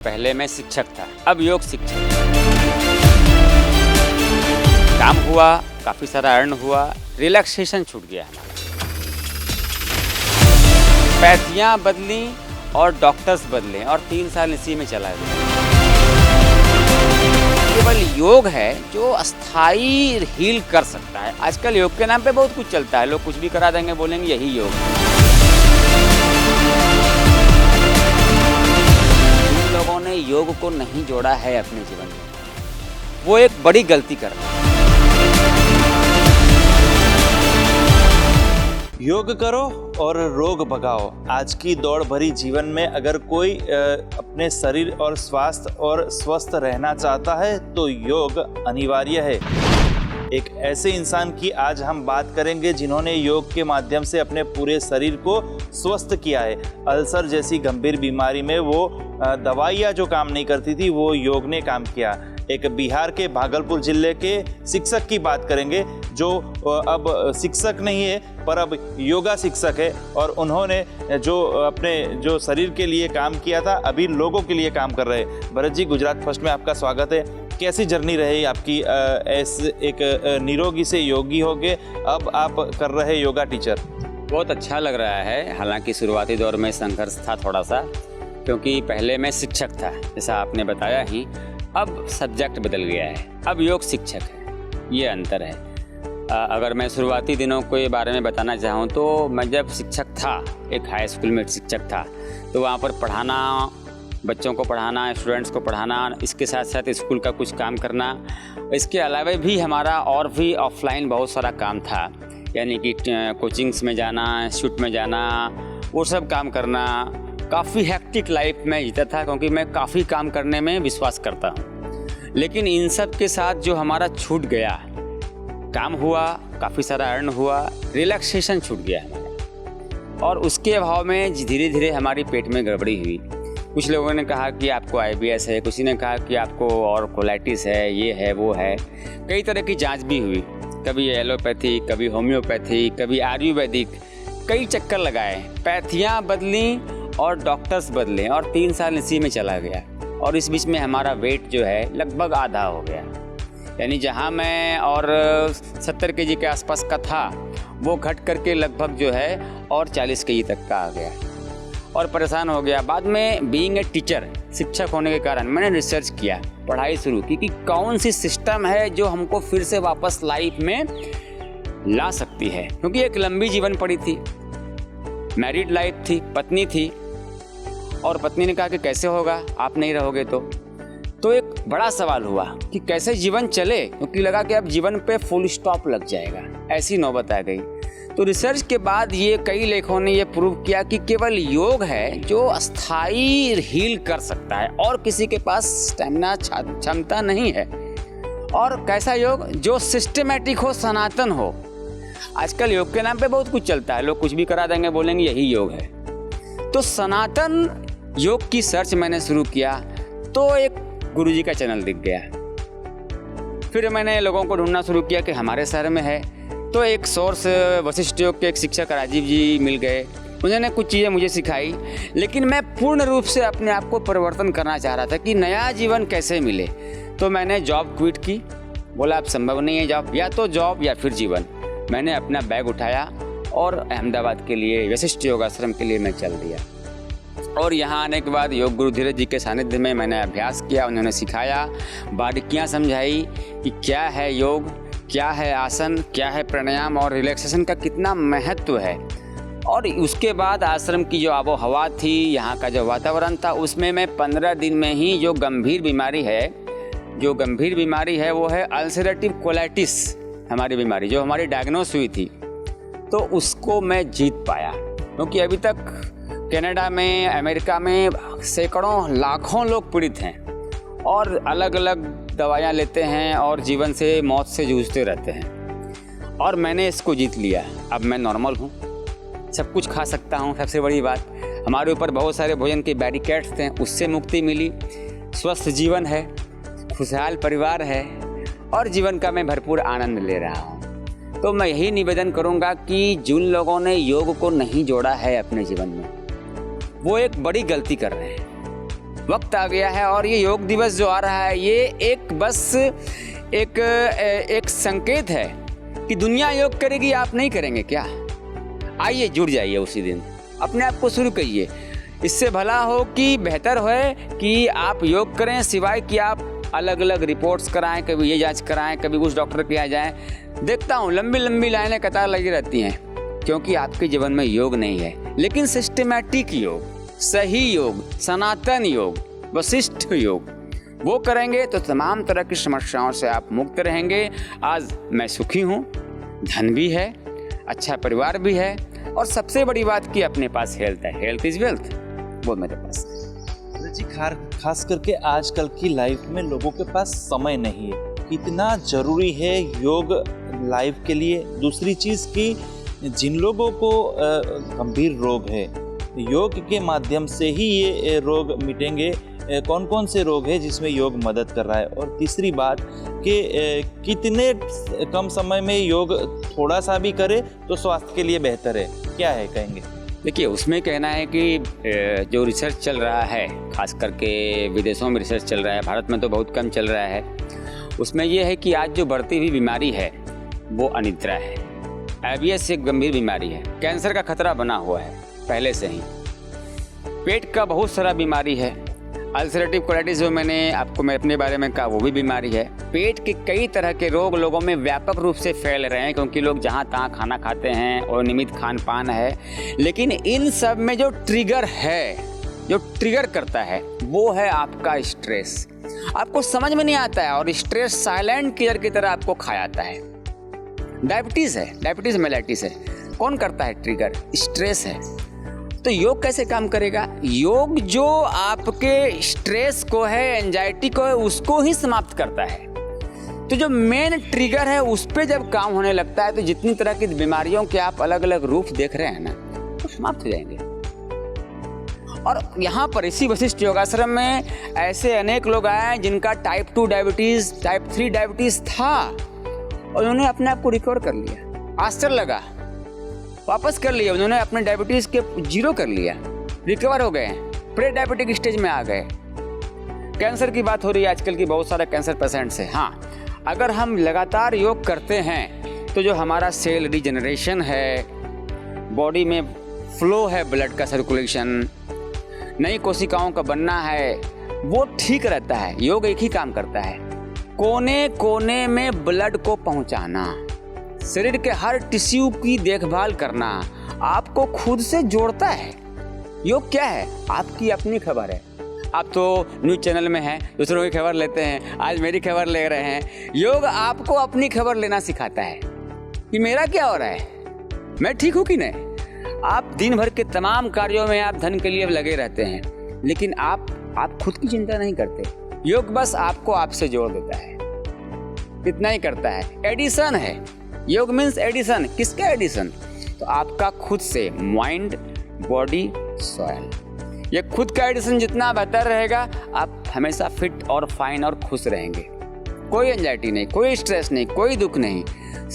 पहले मैं शिक्षक था, अब योग शिक्षक। काम हुआ, काफ़ी सारा अर्न हुआ, रिलैक्सेशन छूट गया हमारा। पैथियाँ बदली और डॉक्टर्स बदले और 3 साल इसी में चला गया। केवल योग है जो अस्थाई हील कर सकता है। आजकल योग के नाम पे बहुत कुछ चलता है, लोग कुछ भी करा देंगे, बोलेंगे यही योग है। जिन लोगों ने योग को नहीं जोड़ा है अपने जीवन में, वो एक बड़ी गलती कर रहे हैं। योग करो और रोग भगाओ। आज की दौड़ भरी जीवन में अगर कोई अपने शरीर और स्वास्थ्य और स्वस्थ रहना चाहता है तो योग अनिवार्य है। एक ऐसे इंसान की आज हम बात करेंगे जिन्होंने योग के माध्यम से अपने पूरे शरीर को स्वस्थ किया है। अल्सर जैसी गंभीर बीमारी में वो दवाइयाँ जो काम नहीं करती थी, वो योग ने काम किया। एक बिहार के भागलपुर जिले के शिक्षक की बात करेंगे जो अब शिक्षक नहीं है पर अब योगा शिक्षक है, और उन्होंने जो शरीर के लिए काम किया था अभी लोगों के लिए काम कर रहे हैं। भरत जी, गुजरात फर्स्ट में आपका स्वागत है। कैसी जर्नी रही आपकी? ऐसे एक निरोगी से योगी हो गए, अब आप कर रहे योगा टीचर। बहुत अच्छा लग रहा है। हालांकि शुरुआती दौर में संघर्ष था थोड़ा सा, क्योंकि पहले मैं शिक्षक था जैसा आपने बताया ही, अब सब्जेक्ट बदल गया है, अब योग शिक्षक है, ये अंतर है। अगर मैं शुरुआती दिनों के बारे में बताना चाहूँ तो मैं जब शिक्षक था, एक हाई स्कूल में शिक्षक था, तो वहाँ पर पढ़ाना, बच्चों को पढ़ाना, स्टूडेंट्स को पढ़ाना, इसके साथ साथ स्कूल का कुछ काम करना, इसके अलावा भी हमारा और भी ऑफलाइन बहुत सारा काम था। यानी कि कोचिंग्स में जाना, शूट में जाना, वो सब काम करना। काफ़ी हेक्टिक लाइफ में जीता था, क्योंकि मैं काफ़ी काम करने में विश्वास करता हूँ। लेकिन इन सब के साथ जो हमारा छूट गया, काम हुआ, काफ़ी सारा अर्न हुआ, रिलैक्सेशन छूट गया हमारा, और उसके अभाव में धीरे धीरे हमारी पेट में गड़बड़ी हुई। कुछ लोगों ने कहा कि आपको IBS है, किसी ने कहा कि आपको और कोलाइटिस है, ये है, वो है। कई तरह की जांच भी हुई, कभी एलोपैथी, कभी होम्योपैथी, कभी आयुर्वेदिक, कई चक्कर लगाए, पैथियाँ बदली और डॉक्टर्स बदले, और 3 साल इसी में चला गया। और इस बीच में हमारा वेट जो है लगभग आधा हो गया। यानी जहाँ मैं और 70 kg के आसपास का था, वो घट करके लगभग जो है और 40 kg तक का आ गया, और परेशान हो गया। बाद में बीइंग ए टीचर, शिक्षक होने के कारण मैंने रिसर्च किया, पढ़ाई शुरू की कि कौन सी सिस्टम है जो हमको फिर से वापस लाइफ में ला सकती है। क्योंकि एक लंबी जीवन पड़ी थी, मैरिड लाइफ थी, पत्नी थी, और पत्नी ने कहा कि कैसे होगा, आप नहीं रहोगे तो एक बड़ा सवाल हुआ कि कैसे जीवन चले, क्योंकि लगा कि अब जीवन पे फुल स्टॉप लग जाएगा। ऐसी नौबत आ गई। तो रिसर्च के बाद ये कई लेखों ने ये प्रूव किया कि केवल योग है जो अस्थाई हील कर सकता है, और किसी के पास स्टैमिना, क्षमता नहीं है। और कैसा योग? जो सिस्टमेटिक हो, सनातन हो। आजकल योग के नाम पे बहुत कुछ चलता है, लोग कुछ भी करा देंगे, बोलेंगे यही योग है। तो सनातन योग की सर्च मैंने शुरू किया तो एक गुरुजी का चैनल दिख गया। फिर मैंने लोगों को ढूंढना शुरू किया कि हमारे शहर में है, तो एक सोर्स वशिष्ठ योग के एक शिक्षक राजीव जी मिल गए। उन्होंने कुछ चीज़ें मुझे सिखाई, लेकिन मैं पूर्ण रूप से अपने आप को परिवर्तन करना चाह रहा था कि नया जीवन कैसे मिले। तो मैंने जॉब क्विट की, बोला अब संभव नहीं है जॉब, या तो जॉब या फिर जीवन। मैंने अपना बैग उठाया और अहमदाबाद के लिए, वशिष्ठ योग आश्रम के लिए मैं चल दिया। और यहाँ आने के बाद योग गुरु धीरज जी के सानिध्य में मैंने अभ्यास किया, उन्होंने सिखाया, बारीकियाँ समझाई कि क्या है योग, क्या है आसन, क्या है प्राणायाम, और रिलैक्सेशन का कितना महत्व है। और उसके बाद आश्रम की जो आबो हवा थी, यहाँ का जो वातावरण था, उसमें मैं 15 दिन में ही जो गंभीर बीमारी है वो है अल्सरेटिव कोलाइटिस, हमारी बीमारी जो हमारी डायग्नोस हुई थी, तो उसको मैं जीत पाया। क्योंकि अभी तक कनाडा में, अमेरिका में सैकड़ों लाखों लोग पीड़ित हैं और अलग अलग दवाइयाँ लेते हैं और जीवन से, मौत से जूझते रहते हैं, और मैंने इसको जीत लिया। अब मैं नॉर्मल हूँ, सब कुछ खा सकता हूँ। सबसे बड़ी बात, हमारे ऊपर बहुत सारे भोजन के बैरिकेड्स थे, उससे मुक्ति मिली। स्वस्थ जीवन है, खुशहाल परिवार है, और जीवन का मैं भरपूर आनंद ले रहा हूँ। तो मैं यही निवेदन करूँगा कि जिन लोगों ने योग को नहीं जोड़ा है अपने जीवन में, वो एक बड़ी गलती कर रहे हैं। वक्त आ गया है और ये योग दिवस जो आ रहा है ये एक संकेत है कि दुनिया योग करेगी, आप नहीं करेंगे क्या? आइए जुड़ जाइए उसी दिन, अपने आप को शुरू करिए। इससे भला हो कि बेहतर हो कि आप योग करें, सिवाय कि आप अलग अलग रिपोर्ट्स कराएं, कभी ये जांच कराएं, कभी उस डॉक्टर के यहाँ जाएं। देखता हूँ लंबी लंबी लाइनें कतार लगी रहती हैं, क्योंकि आपके जीवन में योग नहीं है। लेकिन सिस्टमैटिक योग, सही योग, सनातन योग, वशिष्ठ योग वो करेंगे तो तमाम तरह की समस्याओं से आप मुक्त रहेंगे। आज मैं सुखी हूँ, धन भी है, अच्छा परिवार भी है और सबसे बड़ी बात कि अपने पास हेल्थ है। हेल्थ इज वेल्थ, वो मेरे पास है जी। खास करके आजकल की लाइफ में लोगों के पास समय नहीं है। कितना जरूरी है योग लाइफ के लिए। दूसरी चीज़ कि जिन लोगों को गंभीर रोग है, योग के माध्यम से ही ये रोग मिटेंगे। कौन कौन से रोग है जिसमें योग मदद कर रहा है? और तीसरी बात कि कितने कम समय में योग थोड़ा सा भी करे तो स्वास्थ्य के लिए बेहतर है, क्या है कहेंगे? देखिए, उसमें कहना है कि जो रिसर्च चल रहा है, खास करके विदेशों में रिसर्च चल रहा है, भारत में तो बहुत कम चल रहा है। उसमें यह है कि आज जो बढ़ती हुई बीमारी है वो अनिद्रा है। IBS एक गंभीर बीमारी है, कैंसर का खतरा बना हुआ है पहले से ही। पेट का बहुत सारा बीमारी है, अल्सरेटिव कोलाइटिस जो मैंने आपको मैं अपने बारे में कहा वो भी बीमारी है। पेट के कई तरह के रोग लोगों में व्यापक रूप से फैल रहे हैं, क्योंकि लोग जहाँ तहाँ खाना खाते हैं और नियमित खान पान है। लेकिन इन सब में जो ट्रिगर है, जो ट्रिगर करता है वो है आपका स्ट्रेस। आपको समझ में नहीं आता है और स्ट्रेस साइलेंट किलर की तरह आपको खा जाता है। डायबिटीज़ है, डायबिटीज़ मेलाइटिस है, कौन करता है ट्रिगर? स्ट्रेस है। तो योग कैसे काम करेगा? योग जो आपके स्ट्रेस को है, एंजाइटी को है, उसको ही समाप्त करता है। तो जो मेन ट्रिगर है उस पे जब काम होने लगता है तो जितनी तरह की बीमारियों के आप अलग अलग रूप देख रहे हैं ना, वो समाप्त हो जाएंगे। और यहाँ पर इसी वशिष्ठ योगाश्रम में ऐसे अनेक लोग आए हैं जिनका टाइप 2 डायबिटीज़, टाइप 3 डायबिटीज़ था और उन्होंने अपने आप को रिकवर कर लिया। आश्चर्य लगा, वापस कर लिया उन्होंने, अपने डायबिटीज़ के 0 कर लिया, रिकवर हो गए, प्री डायबिटिक स्टेज में आ गए। कैंसर की बात हो रही है आजकल की, बहुत सारे कैंसर पेशेंट्स हैं। हाँ, अगर हम लगातार योग करते हैं तो जो हमारा सेल रिजनरेशन है, बॉडी में फ्लो है, ब्लड का सर्कुलेशन, नई कोशिकाओं का बनना है, वो ठीक रहता है। योग एक ही काम करता है, कोने कोने में ब्लड को पहुंचाना, शरीर के हर टिश्यू की देखभाल करना, आपको खुद से जोड़ता है। योग क्या है? आपकी अपनी खबर है। आप तो न्यूज़ चैनल में हैं, दूसरों की खबर लेते हैं, आज मेरी खबर ले रहे हैं। योग आपको अपनी खबर लेना सिखाता है कि मेरा क्या हो रहा है, मैं ठीक हूँ कि नहीं। आप दिन भर के तमाम कार्यों में आप धन के लिए लगे रहते हैं, लेकिन आप खुद की चिंता नहीं करते। योग बस आपको आपसे जोड़ देता है, इतना ही करता है। एडिशन है योग, मीन्स एडिशन। किसका एडिशन? तो आपका खुद से, माइंड, बॉडी, सॉइल। ये खुद का एडिशन जितना बेहतर रहेगा, आप हमेशा फिट और फाइन और खुश रहेंगे। कोई एंजाइटी नहीं, कोई स्ट्रेस नहीं, कोई दुख नहीं,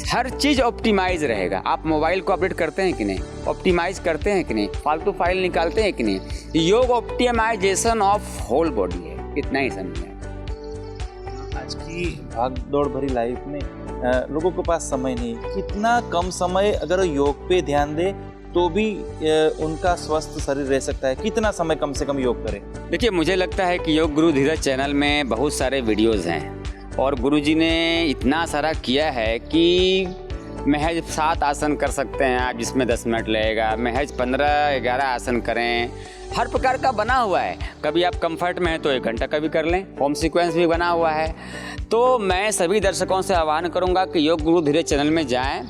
हर चीज़ ऑप्टिमाइज रहेगा। आप मोबाइल को अपडेट करते हैं कि नहीं, ऑप्टिमाइज करते हैं कि नहीं, फालतू फाइल निकालते हैं कि नहीं। योग ऑप्टिमाइजेशन ऑफ होल बॉडी है, इतना ही समझें। आज की भाग दौड़ भरी लाइफ में लोगों के पास समय नहीं। कितना कम समय अगर योग पे ध्यान दे तो भी उनका स्वस्थ शरीर रह सकता है? कितना समय कम से कम योग करें? देखिए, मुझे लगता है कि योग गुरु धीरज चैनल में बहुत सारे वीडियोज़ हैं और गुरुजी ने इतना सारा किया है कि महज 7 आसन कर सकते हैं आप, जिसमें 10 मिनट लगेगा। महज 15-11 आसन करें, हर प्रकार का बना हुआ है। कभी आप कंफर्ट में हैं तो 1 घंटा कभी कर लें, होम सीक्वेंस भी बना हुआ है। तो मैं सभी दर्शकों से आह्वान करूंगा कि योग गुरु धीरज चैनल में जाएं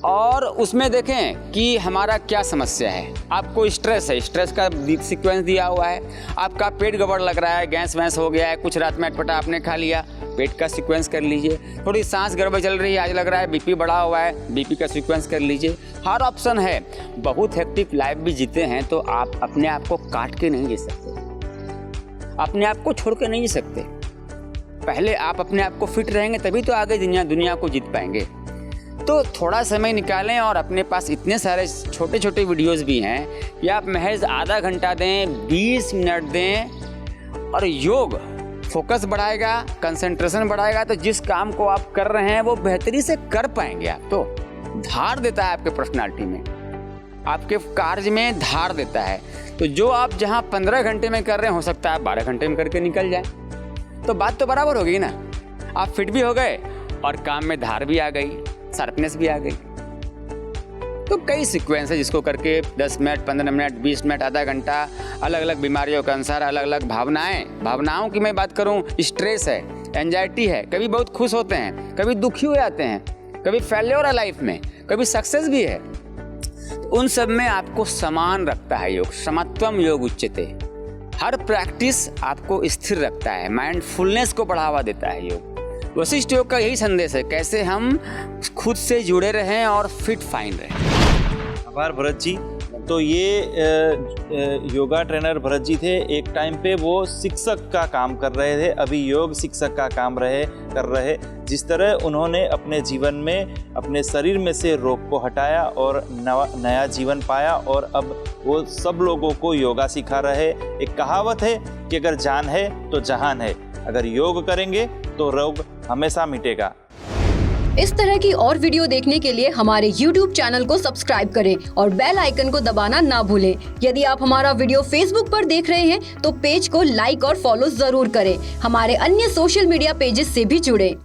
और उसमें देखें कि हमारा क्या समस्या है। आपको स्ट्रेस है, स्ट्रेस का सीक्वेंस दिया हुआ है। आपका पेट गड़बड़ लग रहा है, गैस वैस हो गया है, कुछ रात में अटपटा आपने खा लिया, पेट का सीक्वेंस कर लीजिए। थोड़ी सांस गड़बड़ चल रही है, आज लग रहा है बीपी बढ़ा हुआ है, बीपी का सीक्वेंस कर लीजिए। हर ऑप्शन है। बहुत हेक्टिक लाइफ भी जीते हैं तो आप अपने आप को काट के नहीं जी सकते, अपने आप को छोड़ के नहीं जी सकते। पहले आप अपने आप को फिट रहेंगे तभी तो आगे दुनिया को जीत पाएंगे। तो थोड़ा समय निकालें और अपने पास इतने सारे छोटे छोटे वीडियोस भी हैं कि आप महज आधा घंटा दें, 20 मिनट दें और योग फोकस बढ़ाएगा, कंसंट्रेशन बढ़ाएगा, तो जिस काम को आप कर रहे हैं वो बेहतरी से कर पाएंगे। आप तो धार देता है आपके पर्सनालिटी में, आपके कार्य में धार देता है। तो जो आप जहां 15 घंटे में कर रहे हैं, हो सकता है 12 घंटे में करके निकल जाए। तो बात तो बराबर हो गई ना, आप फिट भी हो गए और काम में धार भी आ गई, शार्पनेस भी आ गई। तो कई सीक्वेंस है जिसको करके 10 मिनट, 15 मिनट, 20 मिनट, आधा घंटा, अलग अलग बीमारियों के अनुसार अलग अलग भावनाओं की मैं बात करूं, स्ट्रेस है, एंजाइटी है, कभी बहुत खुश होते हैं, कभी दुखी हो जाते हैं, कभी फेल्योर है लाइफ में, कभी सक्सेस भी है। तो उन सब में आपको समान रखता है योग, समत्वम योग उच्यते। हर प्रैक्टिस आपको स्थिर रखता है, माइंडफुलनेस को बढ़ावा देता है योग। वशिष्ठ योग का यही संदेश है, कैसे हम खुद से जुड़े रहें और फिट फाइन रहें। आभार भरत जी। तो ये योगा ट्रेनर भरत जी थे। एक टाइम पे वो शिक्षक का काम कर रहे थे, अभी योग शिक्षक का काम कर रहे। जिस तरह उन्होंने अपने जीवन में अपने शरीर में से रोग को हटाया और नया जीवन पाया, और अब वो सब लोगों को योगा सिखा रहे। एक कहावत है कि अगर जान है तो जहान है, अगर योग करेंगे तो रोग हमेशा मिटेगा। इस तरह की और वीडियो देखने के लिए हमारे YouTube चैनल को सब्सक्राइब करें और बेल आइकन को दबाना ना भूलें। यदि आप हमारा वीडियो Facebook पर देख रहे हैं तो पेज को लाइक और फॉलो जरूर करें। हमारे अन्य सोशल मीडिया पेजेस से भी जुड़ें।